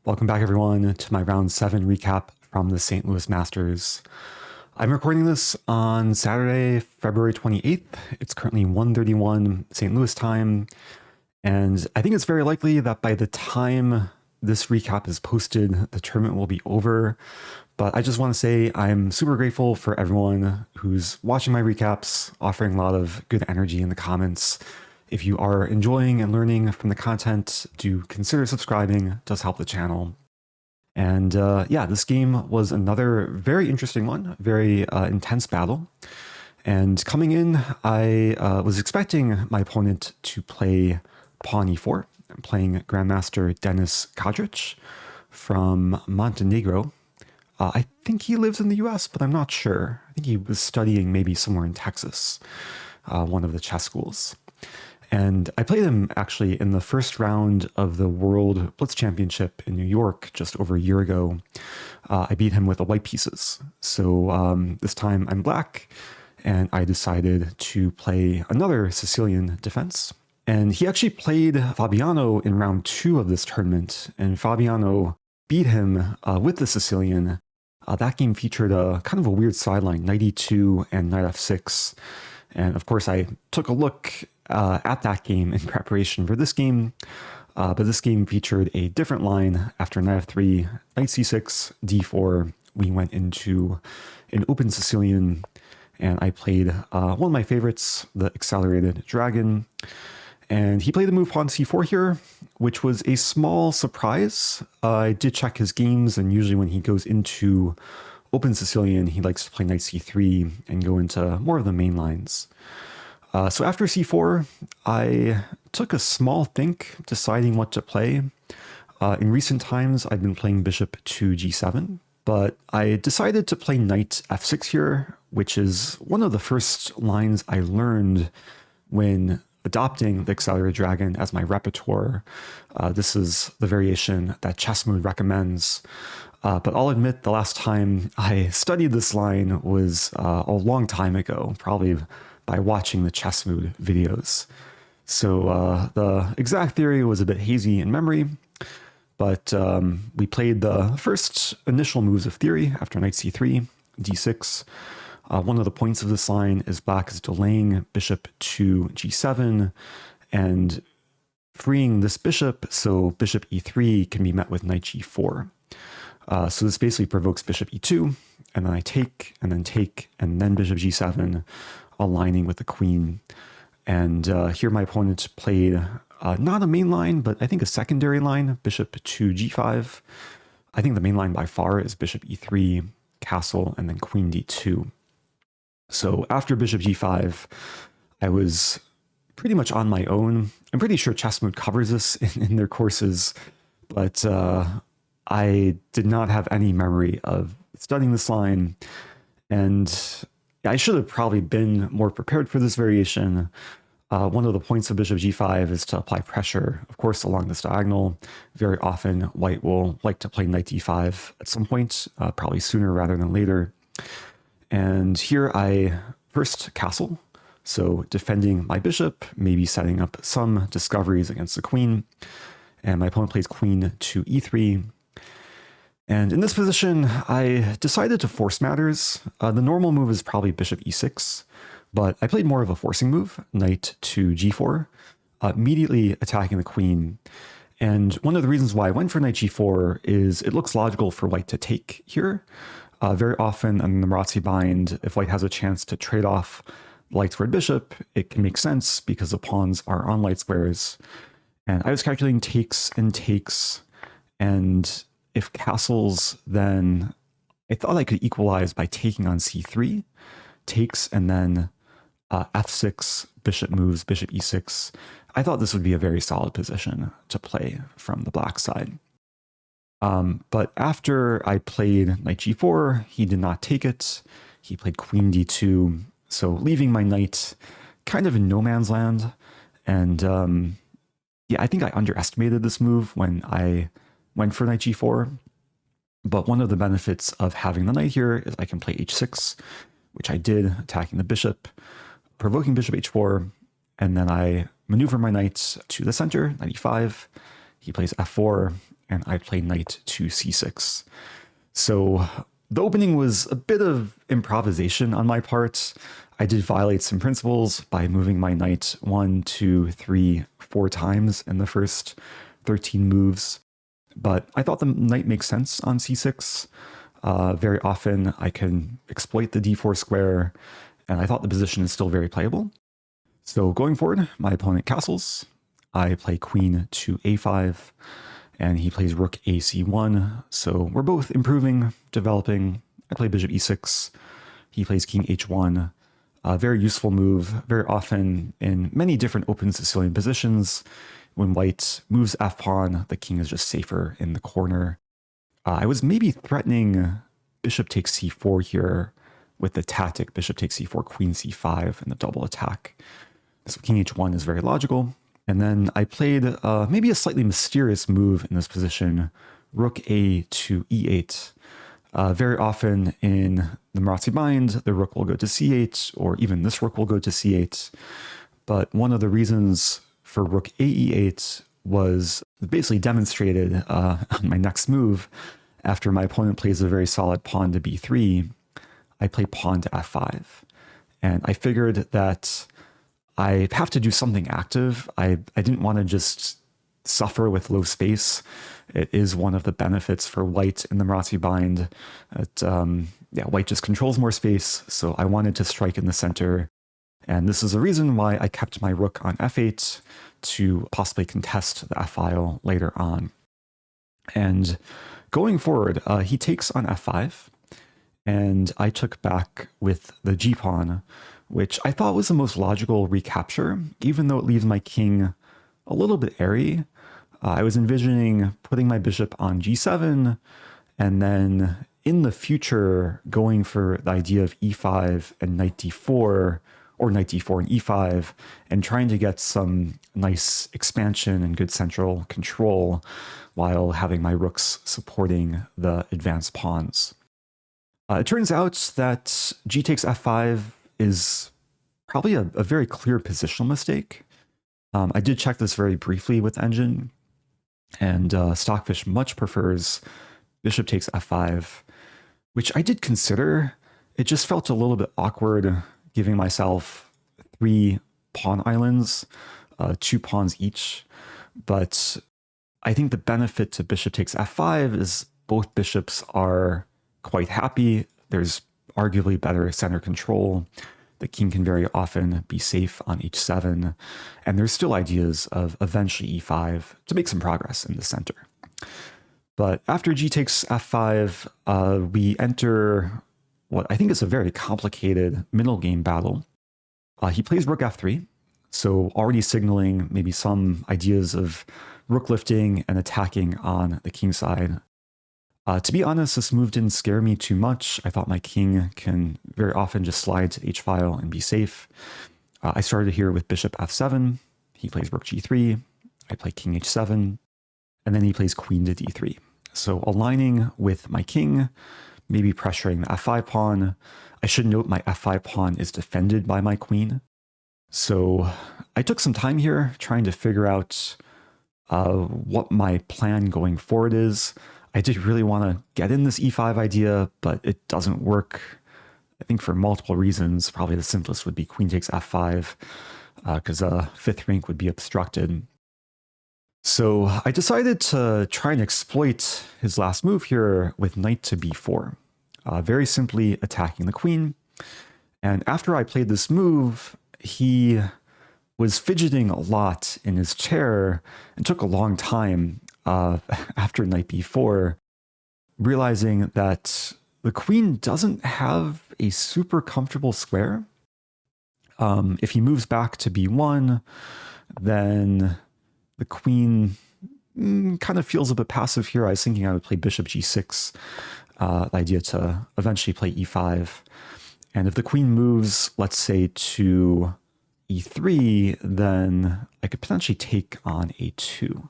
Welcome back, everyone, to my round 7 recap from the St. Louis Masters. I'm recording this on Saturday, February 28th. It's currently 1:31 St. Louis time, and I think it's very likely that by the time this recap is posted, the tournament will be over. But I just want to say I'm super grateful for everyone who's watching my recaps, offering a lot of good energy in the comments. If you are enjoying and learning from the content, do consider subscribing. It does help the channel. And yeah, this game was another very interesting one, very intense battle. And coming in, I was expecting my opponent to play pawn e4. I'm playing Grandmaster Denis Kadric from Montenegro. I think he lives in the US, but I'm not sure. I think he was studying maybe somewhere in Texas, one of the chess schools. And I played him actually in the first round of the World Blitz Championship in New York just over a year ago. I beat him with the white pieces. So this time I'm black, and I decided to play another Sicilian defense. And he actually played Fabiano in round 2 of this tournament, and Fabiano beat him with the Sicilian. That game featured a kind of a weird sideline, knight e2 and knight f6. And of course, I took a look at that game in preparation for this game, but this game featured a different line. After knight f3, knight c6, d4, we went into an open Sicilian, and I played one of my favorites, the accelerated dragon. And he played the move pawn c4 here, which was a small surprise. I did check his games, and usually when he goes into open Sicilian, he likes to play knight c3 and go into more of the main lines. So after c4, I took a small think, deciding what to play. In recent times, I've been playing bishop to g7, but I decided to play knight f6 here, which is one of the first lines I learned when adopting the accelerated dragon as my repertoire. This is the variation that Chess Mood recommends. But I'll admit the last time I studied this line was a long time ago, probably by watching the Chess Mood videos. So the exact theory was a bit hazy in memory, but we played the first initial moves of theory after knight c3, d6. One of the points of this line is black is delaying bishop to g7 and freeing this bishop so bishop e3 can be met with knight g4. So this basically provokes bishop e2, and then I take, and then bishop g7, aligning with the queen. And here my opponent played not a main line, but I think a secondary line, bishop to g5. I think the main line by far is bishop e3, castle, and then queen d2. So after bishop g5, I was pretty much on my own. I'm pretty sure Chess Mood covers this in their courses, but I did not have any memory of studying this line, and I should have probably been more prepared for this variation. One of the points of bishop g5 is to apply pressure, of course, along this diagonal. Very often, white will like to play knight d5 at some point, probably sooner rather than later. And here I first castle, so defending my bishop, maybe setting up some discoveries against the queen. And my opponent plays queen to e3. And in this position, I decided to force matters. The normal move is probably bishop e6, but I played more of a forcing move, knight to g4, immediately attacking the queen. And one of the reasons why I went for knight g4 is it looks logical for white to take here. Very often in the Marazzi bind, if white has a chance to trade off the light squared bishop, it can make sense because the pawns are on light squares. And I was calculating takes, and if castles, then I thought I could equalize by taking on c3, takes, and then f6, bishop moves, bishop e6. I thought this would be a very solid position to play from the black side. But after I played knight g4, he did not take it. He played queen d2, so leaving my knight kind of in no man's land. And yeah, I think I underestimated this move when I went for knight g4. But one of the benefits of having the knight here is I can play h6, which I did, attacking the bishop, provoking bishop h4, and then I maneuver my knight to the center, knight e5. He plays f4, and I play knight to c6. So the opening was a bit of improvisation on my part. I did violate some principles by moving my knight 1, 2, 3, 4 times in the first 13 moves, but I thought the knight makes sense on c6. Very often I can exploit the d4 square, and I thought the position is still very playable. So going forward, my opponent castles. I play queen to a5, and he plays rook ac1. So we're both improving, developing. I play bishop e6. He plays king h1. A very useful move, very often in many different open Sicilian positions. When white moves f-pawn, the king is just safer in the corner. I was maybe threatening bishop takes c4 here with the tactic bishop takes c4, queen c5, and the double attack. So king h1 is very logical. And then I played maybe a slightly mysterious move in this position, rook a to e8. Very often in the Marazzi bind, the rook will go to c8, or even this rook will go to c8. But one of the reasons for rook a e8 was basically demonstrated on my next move. After my opponent plays a very solid pawn to b3, I play pawn to f5. And I figured that I have to do something active. I didn't want to just suffer with low space. It is one of the benefits for white in the Marazzi bind. White just controls more space, so I wanted to strike in the center. And this is a reason why I kept my rook on f8 to possibly contest the f-file later on. And going forward, he takes on f5, and I took back with the g-pawn, which I thought was the most logical recapture, even though it leaves my king a little bit airy. I was envisioning putting my bishop on g7, and then in the future going for the idea of e5 and knight d4, or knight d4 and e5, and trying to get some nice expansion and good central control while having my rooks supporting the advanced pawns. It turns out that g takes f5 is probably a very clear positional mistake. I did check this very briefly with Engine, and Stockfish much prefers bishop takes f5, which I did consider. It just felt a little bit awkward giving myself 3 pawn islands, 2 pawns each. But I think the benefit to bishop takes f5 is both bishops are quite happy. There's arguably better center control. The king can very often be safe on h7. And there's still ideas of eventually e5 to make some progress in the center. But after g takes f5, we enter what I think is a very complicated middle game battle. He plays rook f3, so already signaling maybe some ideas of rook lifting and attacking on the king side. To be honest, this move didn't scare me too much. I thought my king can very often just slide to the h-file and be safe. I started here with bishop f7. He plays rook g3. I play king h7. And then he plays queen to d3. So aligning with my king, maybe pressuring the f5 pawn. I should note my f5 pawn is defended by my queen. So I took some time here trying to figure out what my plan going forward is. I did really want to get in this e5 idea, but it doesn't work. I think for multiple reasons. Probably the simplest would be queen takes f5, because a fifth rank would be obstructed. So I decided to try and exploit his last move here with knight to b4, very simply attacking the queen. And after I played this move, he was fidgeting a lot in his chair and took a long time after knight b4, realizing that the queen doesn't have a super comfortable square. If he moves back to b1, then the queen kind of feels a bit passive here. I was thinking I would play bishop g6, the idea to eventually play e5. And if the queen moves, let's say, to e3, then I could potentially take on a2.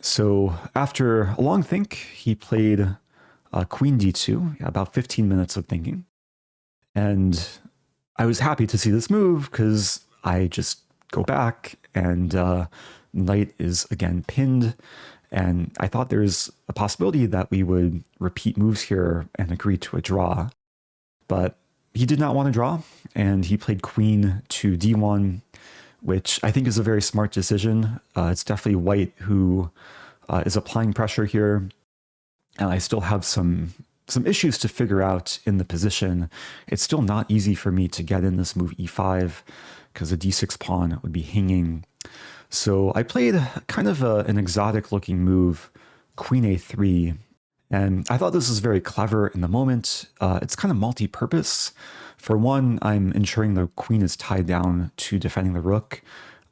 So after a long think, he played queen d2, about 15 minutes of thinking. And I was happy to see this move because I just go back and knight is again pinned. And I thought there's a possibility that we would repeat moves here and agree to a draw. But he did not want to draw, and he played queen to d1, which I think is a very smart decision. It's definitely white who is applying pressure here. And I still have some issues to figure out in the position. It's still not easy for me to get in this move e5 because the d6 pawn would be hanging. So I played kind of an exotic looking move, queen a3. And I thought this was very clever in the moment. It's kind of multi-purpose. For one, I'm ensuring the queen is tied down to defending the rook.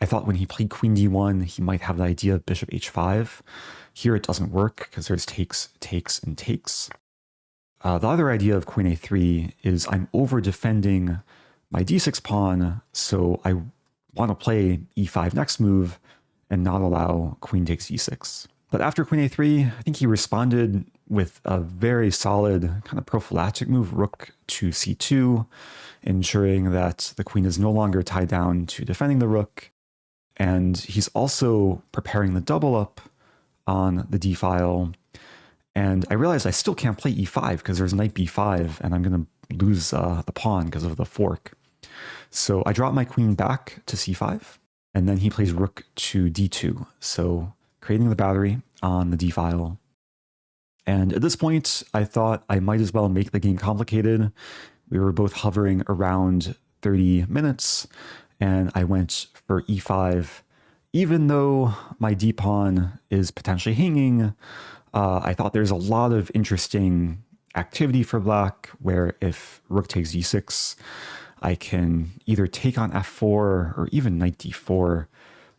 I thought when he played queen d1, he might have the idea of bishop h5. Here it doesn't work because there's takes, takes, and takes. The other idea of queen a3 is I'm over-defending my d6 pawn, so I want to play e5 next move and not allow queen takes e6. But after queen a3, I think he responded with a very solid kind of prophylactic move, rook to c2, ensuring that the queen is no longer tied down to defending the rook. And he's also preparing the double up on the d file. And I realized I still can't play e5 because there's knight b5, and I'm going to lose the pawn because of the fork. So I drop my queen back to c5, and then he plays rook to d2, so creating the battery on the d file. And at this point, I thought I might as well make the game complicated. We were both hovering around 30 minutes, and I went for e5. Even though my d pawn is potentially hanging, I thought there's a lot of interesting activity for black, where if rook takes d6, I can either take on f4 or even knight d4,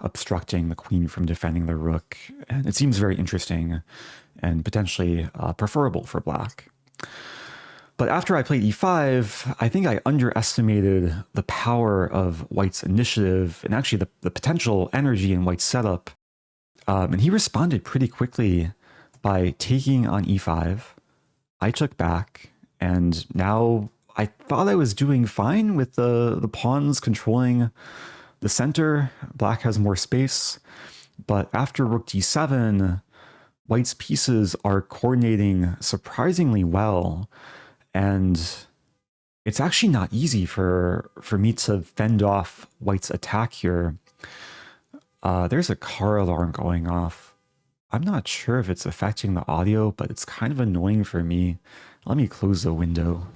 obstructing the queen from defending the rook. And it seems very interesting and potentially preferable for black. But after I played e5, I think I underestimated the power of white's initiative and actually the potential energy in white's setup. And he responded pretty quickly by taking on e5. I took back, and now I thought I was doing fine with the pawns controlling the center. Black has more space, but after rook d7, white's pieces are coordinating surprisingly well, and it's actually not easy for me to fend off white's attack here. There's a car alarm going off. I'm not sure if it's affecting the audio, but it's kind of annoying for me. Let me close the window.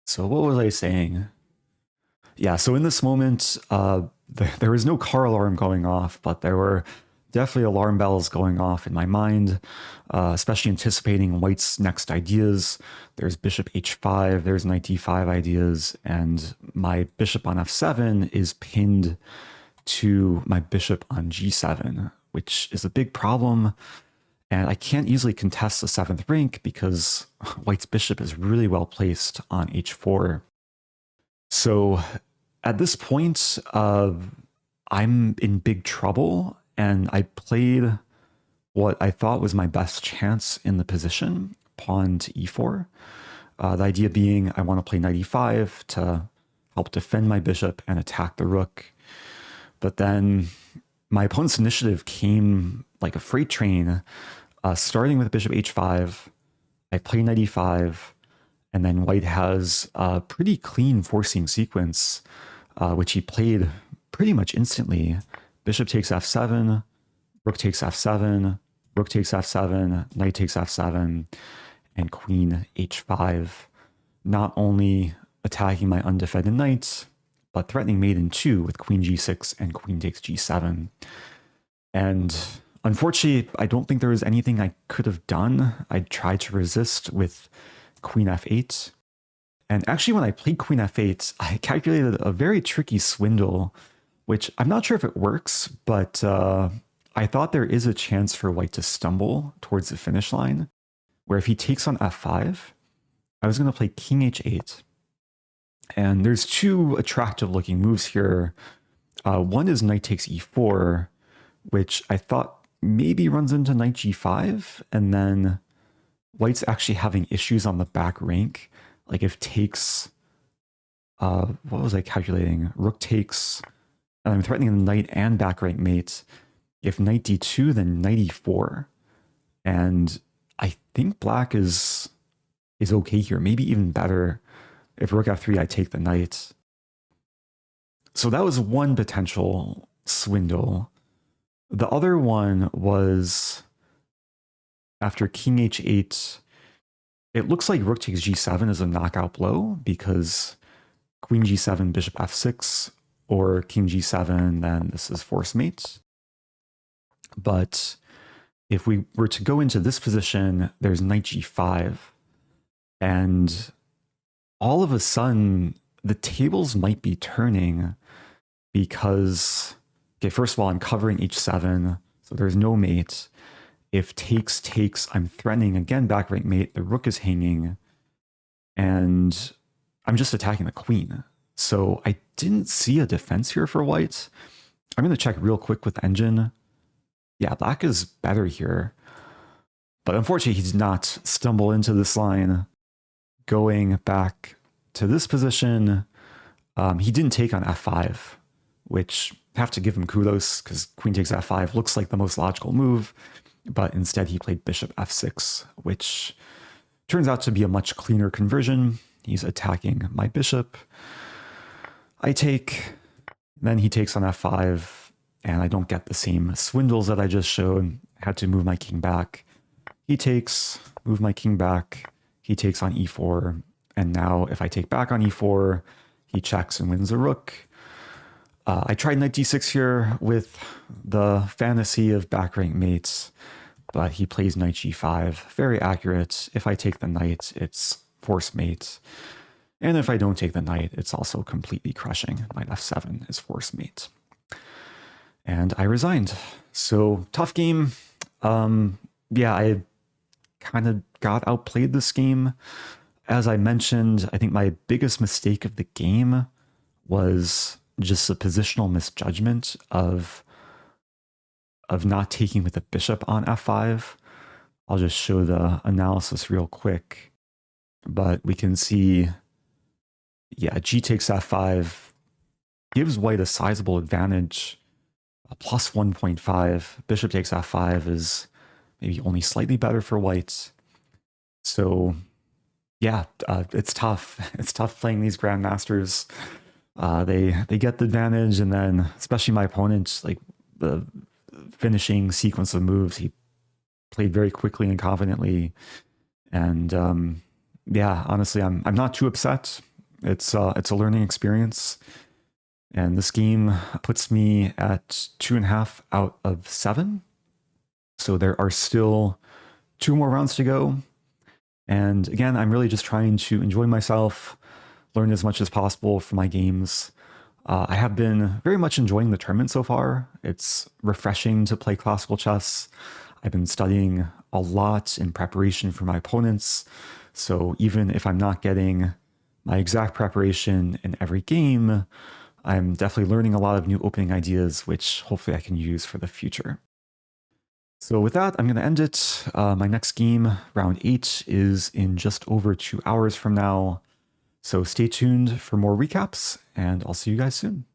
So what was I saying? Yeah, so in this moment, there was no car alarm going off, but there were definitely alarm bells going off in my mind, especially anticipating white's next ideas. There's bishop h5, there's knight d5 ideas, and my bishop on f7 is pinned to my bishop on g7, which is a big problem. And I can't easily contest the 7th rank because white's bishop is really well placed on h4. So at this point, I'm in big trouble, and I played what I thought was my best chance in the position, pawn to e4. The idea being I want to play knight e5 to help defend my bishop and attack the rook. But then my opponent's initiative came like a freight train, starting with bishop h5. I play knight e5, and then white has a pretty clean forcing sequence, which he played pretty much instantly. Bishop takes f7, rook takes f7, rook takes f7, knight takes f7, and queen h5. Not only attacking my undefended knight, but threatening mate in 2 with queen g6 and queen takes g7. And unfortunately, I don't think there was anything I could have done. I tried to resist with queen f8. And actually, when I played queen f8, I calculated a very tricky swindle, which I'm not sure if it works, but I thought there is a chance for white to stumble towards the finish line, where if he takes on f5, I was going to play king h8. And there's two attractive looking moves here. One is knight takes e4, which I thought maybe runs into knight g5, and then white's actually having issues on the back rank. Like if takes what was I calculating? Rook takes, and I'm threatening the knight and back rank mate. If knight d2, then knight e4. And I think black is okay here, maybe even better. If rook f3, I take the knight. So that was one potential swindle. The other one was after king h8, it looks like rook takes g7 is a knockout blow because queen g7, bishop f6, or king g7, then this is force mate. But if we were to go into this position, there's knight g5. And all of a sudden, the tables might be turning because, okay, first of all, I'm covering h7, so there's no mate. If takes, I'm threatening, again, back rank mate, the rook is hanging, and I'm just attacking the queen. So I didn't see a defense here for white. I'm going to check real quick with engine. Yeah, black is better here. But unfortunately, he did not stumble into this line. Going back to this position, he didn't take on f5, which I have to give him kudos because queen takes f5 looks like the most logical move. But instead, he played bishop f6, which turns out to be a much cleaner conversion. He's attacking my bishop. I take, then he takes on f5, and I don't get the same swindles that I just showed. I had to move my king back. He takes, move my king back. He takes on e4, and now if I take back on e4, he checks and wins a rook. I tried knight d6 here with the fantasy of back rank mates, but he plays knight g5. Very accurate. If I take the knight, it's force mate. And if I don't take the knight, it's also completely crushing. Knight f7 is force mate. And I resigned. So tough game. Yeah, I kind of got outplayed this game. As I mentioned, I think my biggest mistake of the game was just a positional misjudgment of not taking with the bishop on f5. I'll just show the analysis real quick. But we can see, yeah, g takes f5 gives white a sizable advantage, a plus 1.5. Bishop takes f5 is maybe only slightly better for white. So yeah, it's tough. It's tough playing these grandmasters. They get the advantage, and then especially my opponent, like the finishing sequence of moves, he played very quickly and confidently. And yeah, honestly, I'm not too upset. It's a learning experience, and this game puts me at 2.5 out of 7. So there are still 2 more rounds to go. And again, I'm really just trying to enjoy myself, learn as much as possible from my games. I have been very much enjoying the tournament so far. It's refreshing to play classical chess. I've been studying a lot in preparation for my opponents. So even if I'm not getting my exact preparation in every game, I'm definitely learning a lot of new opening ideas, which hopefully I can use for the future. So with that, I'm going to end it. My next game, round 8, is in just over 2 hours from now. So stay tuned for more recaps, and I'll see you guys soon.